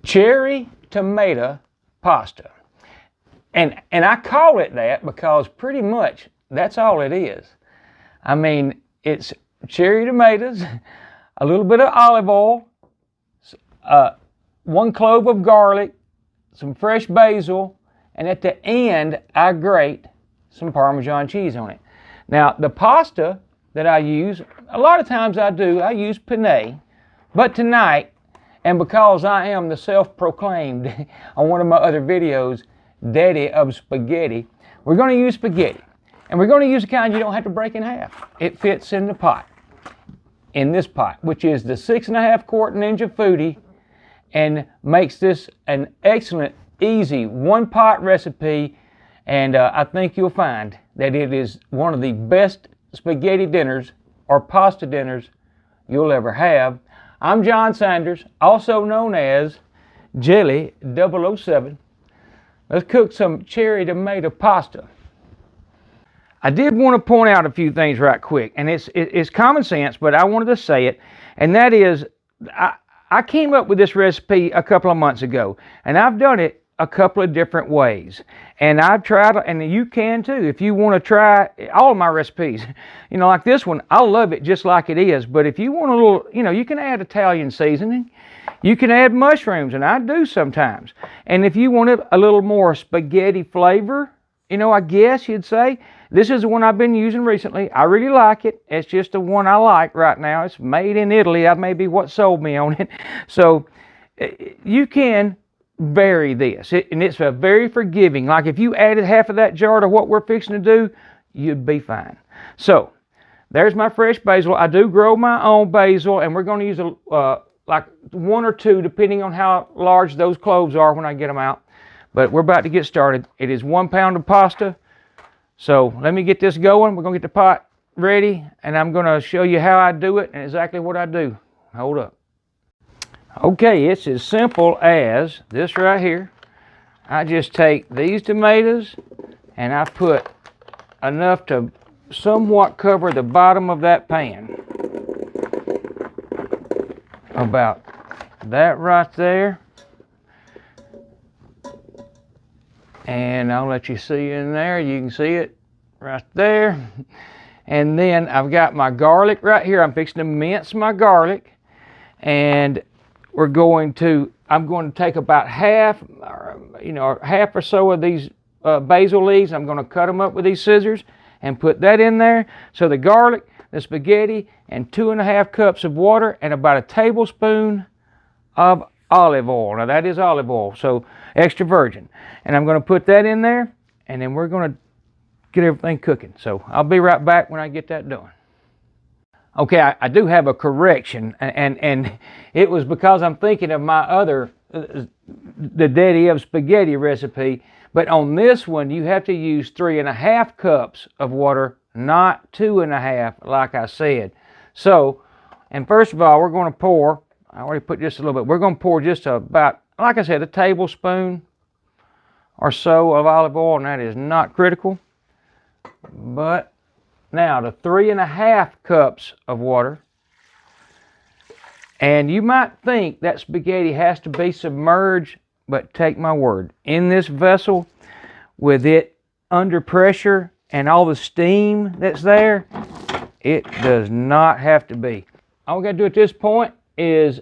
cherry tomato pasta. And I call it that because pretty much that's all it is. I mean, it's cherry tomatoes, a little bit of olive oil, 1 clove of garlic, some fresh basil, and at the end, I grate some Parmesan cheese on it. Now, the pasta that I use, a lot of times I use penne, but tonight, and because I am the self-proclaimed on one of my other videos, Deddy of Spaghetti, we're going to use spaghetti. And we're going to use the kind you don't have to break in half. It fits in the pot, in this pot, which is the 6.5 quart Ninja Foodi, and makes this an excellent, easy, one-pot recipe. And I think you'll find that it is one of the best spaghetti dinners or pasta dinners you'll ever have. I'm John Sanders, also known as Jelly 007. Let's cook some cherry tomato pasta. I did want to point out a few things right quick, and it's common sense, but I wanted to say it, and that is, I came up with this recipe a couple of months ago, and I've done it a couple of different ways, and I've tried, and you can too, if you want to try all of my recipes. You know, like this one, I love it just like it is, but if you want a little, you know, you can add Italian seasoning, you can add mushrooms, and I do sometimes, and if you wanted a little more spaghetti flavor, you know, I guess you'd say, this is the one I've been using recently. I really like it. It's just the one I like right now. It's made in Italy. That may be what sold me on it. So you can vary this. And it's a very forgiving. Like if you added half of that jar to what we're fixing to do, you'd be fine. So there's my fresh basil. I do grow my own basil, and we're going to use like 1 or 2 depending on how large those cloves are when I get them out. But we're about to get started. It is 1 pound of pasta. So let me get this going. We're going to get the pot ready, and I'm going to show you how I do it and exactly what I do. Hold up. Okay, it's as simple as this right here. I just take these tomatoes and I put enough to somewhat cover the bottom of that pan. About that right there. And I'll let you see in there. You can see it right there. And then I've got my garlic right here. I'm fixing to mince my garlic. And I'm going to take about half or so of these basil leaves. I'm going to cut them up with these scissors and put that in there. So the garlic, the spaghetti, and 2.5 cups of water, and about a tablespoon of olive oil. Now that is olive oil, so extra virgin. And I'm going to put that in there, and then we're going to get everything cooking. So I'll be right back when I get that done. Okay, I do have a correction, and it was because I'm thinking of my other, the Deddy of Spaghetti recipe. But on this one, you have to use 3.5 cups of water, not 2.5, like I said. So, and first of all, we're going to pour, I already put just a little bit, we're going to pour just about, like I said, a tablespoon or so of olive oil, and that is not critical. But now the 3.5 cups of water, and you might think that spaghetti has to be submerged, but take my word, in this vessel with it under pressure and all the steam that's there, it does not have to be. All we got to do at this point is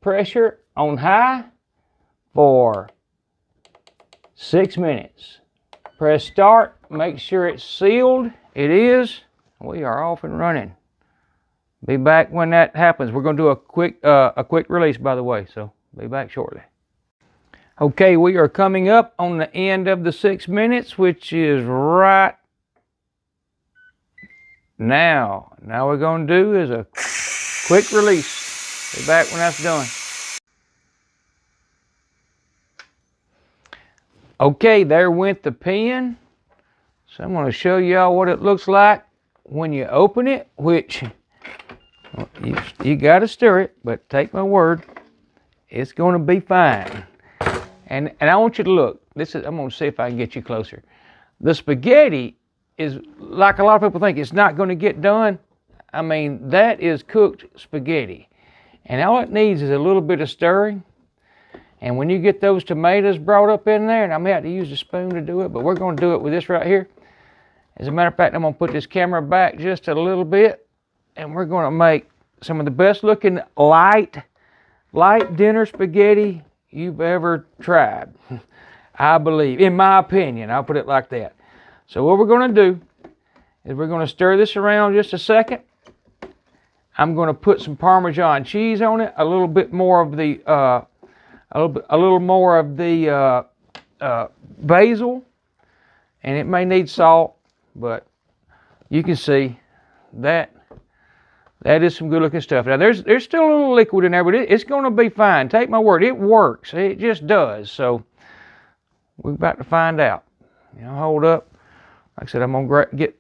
pressure on high for 6 minutes. Press start, make sure it's sealed. It is. We are off and running. Be back when that happens. We're going to do a quick release, by the way, so be back shortly. Okay, we are coming up on the end of the 6 minutes, which is right now. Now we're going to do is a quick release. Be back when that's done. Okay, there went the pen. So I'm going to show y'all what it looks like when you open it, which you got to stir it, but take my word, it's going to be fine. And I want you to look. I'm going to see if I can get you closer. The spaghetti is, like a lot of people think, it's not going to get done. I mean, that is cooked spaghetti. And all it needs is a little bit of stirring. And when you get those tomatoes brought up in there, and I'm going to have to use a spoon to do it, but we're going to do it with this right here. As a matter of fact, I'm going to put this camera back just a little bit, and we're going to make some of the best looking light dinner spaghetti you've ever tried. I believe, in my opinion, I'll put it like that. So what we're going to do is we're going to stir this around just a second. I'm going to put some Parmesan cheese on it, a little bit more of the basil, and it may need salt, but you can see that is some good looking stuff. Now there's still a little liquid in there, but it's going to be fine. Take my word, it works. It just does. So we're about to find out. Hold up. Like I said, I'm gonna get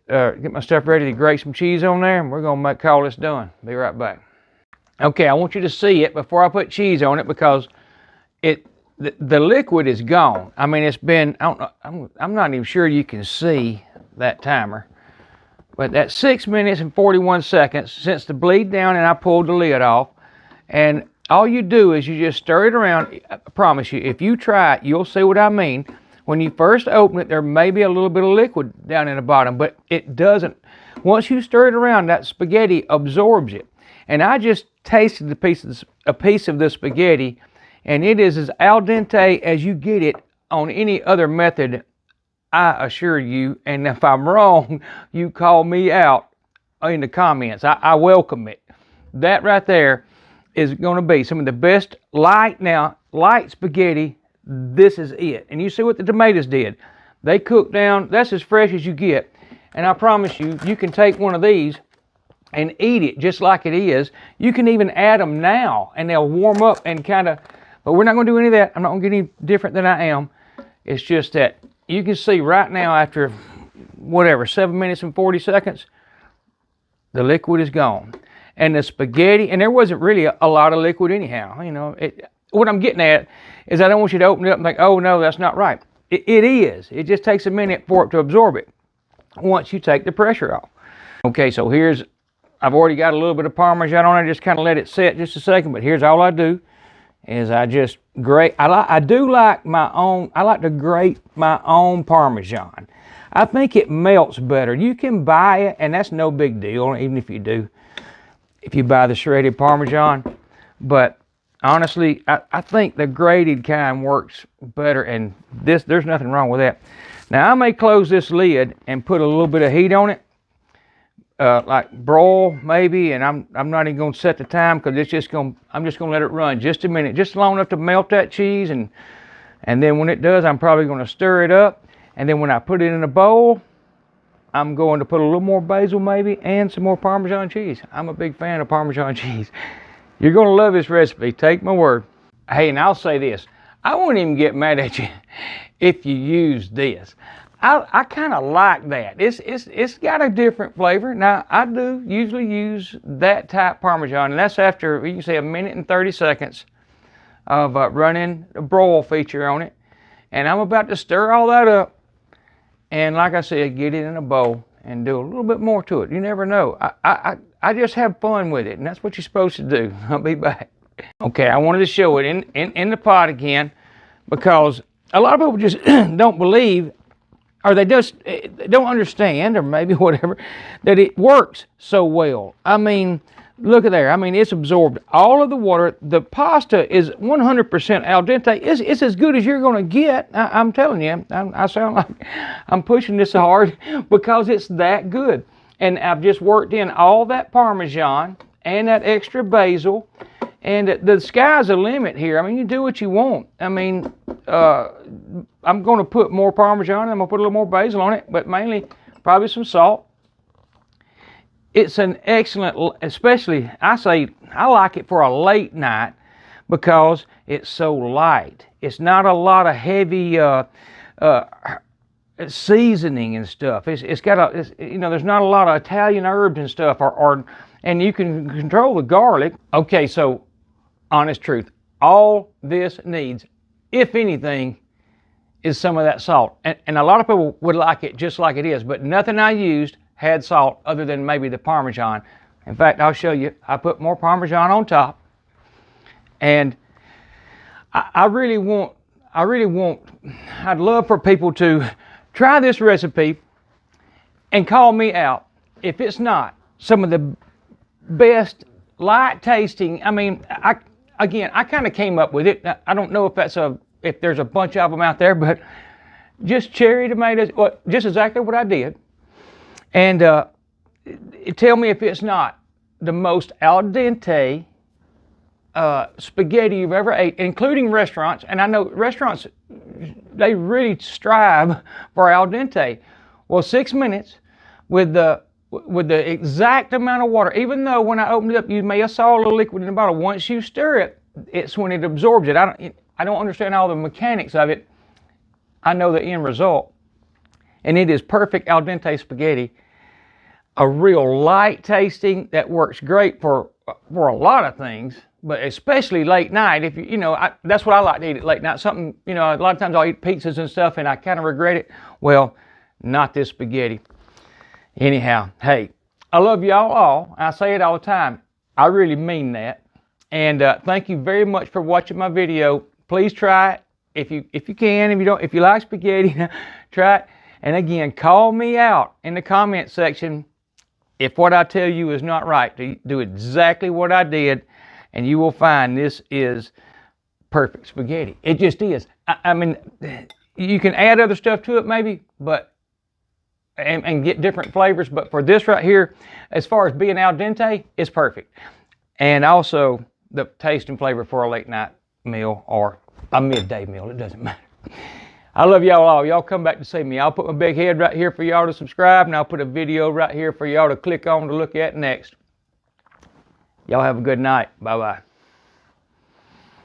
my stuff ready to grate some cheese on there, and we're gonna call this done. Be right back. Okay, I want you to see it before I put cheese on it, because the liquid is gone. I mean, it's been, I'm not even sure you can see that timer, but that's 6 minutes and 41 seconds since the bleed down and I pulled the lid off. And all you do is you just stir it around. I promise you, if you try it, you'll see what I mean. When you first open it, there may be a little bit of liquid down in the bottom, but it doesn't. Once you stir it around, that spaghetti absorbs it. And I just tasted a piece of the spaghetti, and it is as al dente as you get it on any other method, I assure you. And if I'm wrong, you call me out in the comments. I welcome it. That right there is going to be some of the best light spaghetti. This is it. And you see what the tomatoes did. They cooked down. That's as fresh as you get. And I promise you, you can take one of these and eat it just like it is. You can even add them now, and they'll warm up and kind of, but we're not going to do any of that. I'm not going to get any different than I am. It's just that you can see right now, after whatever, 7 minutes and 40 seconds, the liquid is gone. And the spaghetti, and there wasn't really a lot of liquid anyhow. What I'm getting at is I don't want you to open it up and think, oh no, that's not right. It is. It just takes a minute for it to absorb it once you take the pressure off. Okay, so I've already got a little bit of Parmesan on it. Just kind of let it set just a second, but here's all I do is I just grate. I like to grate my own Parmesan. I think it melts better. You can buy it, and that's no big deal, even if you buy the shredded Parmesan. But honestly, I think the grated kind works better, and there's nothing wrong with that. Now I may close this lid and put a little bit of heat on it, like broil maybe, and I'm not even going to set the time, because I'm just going to let it run just a minute, just long enough to melt that cheese, and then when it does, I'm probably going to stir it up, and then when I put it in a bowl, I'm going to put a little more basil maybe and some more Parmesan cheese. I'm a big fan of Parmesan cheese. You're going to love this recipe, take my word. Hey, and I'll say this, I won't even get mad at you if you use this. I kind of like that. It's got a different flavor. Now, I do usually use that type Parmesan, and that's after, you can say, 1 minute and 30 seconds of running a broil feature on it. And I'm about to stir all that up, and like I said, get it in a bowl and do a little bit more to it. You never know. I just have fun with it, and that's what you're supposed to do. I'll be back. Okay, I wanted to show it in the pot again, because a lot of people just don't believe, or they just don't understand, or maybe whatever, that it works so well. I mean, look at there. I mean, it's absorbed all of the water. The pasta is 100% al dente. It's as good as you're going to get. I'm telling you. I sound like I'm pushing this hard because it's that good. And I've just worked in all that Parmesan and that extra basil. And the sky's the limit here. I mean, you do what you want. I mean, I'm going to put more Parmesan, and I'm going to put a little more basil on it, but mainly probably some salt. It's an excellent, especially, I like it for a late night because it's so light. It's not a lot of heavy seasoning and stuff. It's got there's not a lot of Italian herbs and stuff, and you can control the garlic. Okay, so honest truth, all this needs, if anything, is some of that salt. And a lot of people would like it just like it is, but nothing I used had salt other than maybe the Parmesan. In fact, I'll show you. I put more Parmesan on top, and I really want, I'd love for people to try this recipe and call me out if it's not some of the best light tasting. I mean, I kind of came up with it. I don't know if there's a bunch of them out there, but just cherry tomatoes, well, just exactly what I did. And tell me if it's not the most al dente spaghetti you've ever ate, including restaurants. And I know restaurants, they really strive for al dente. Well, 6 minutes with the exact amount of water. Even though when I opened it up, you may have saw a little liquid in the bottle. Once you stir it, it's when it absorbs it. I don't understand all the mechanics of it. I know the end result. And it is perfect al dente spaghetti. A real light tasting that works great for a lot of things, but especially late night. If that's what I like to eat at late night. Something, a lot of times I'll eat pizzas and stuff and I kind of regret it. Well, not this spaghetti. Anyhow, hey, I love y'all all. I say it all the time. I really mean that. And thank you very much for watching my video. Please try it if you can. If you like spaghetti, try it. And again, call me out in the comment section if what I tell you is not right. Do exactly what I did, and you will find this is perfect spaghetti. It just is. I mean, you can add other stuff to it maybe, but and get different flavors. But for this right here, as far as being al dente, it's perfect. And also the taste and flavor for a late night meal or a midday meal. It doesn't matter. I love y'all all. Y'all come back to see me. I'll put my big head right here for y'all to subscribe, and I'll put a video right here for y'all to click on to look at next. Y'all have a good night. Bye-bye.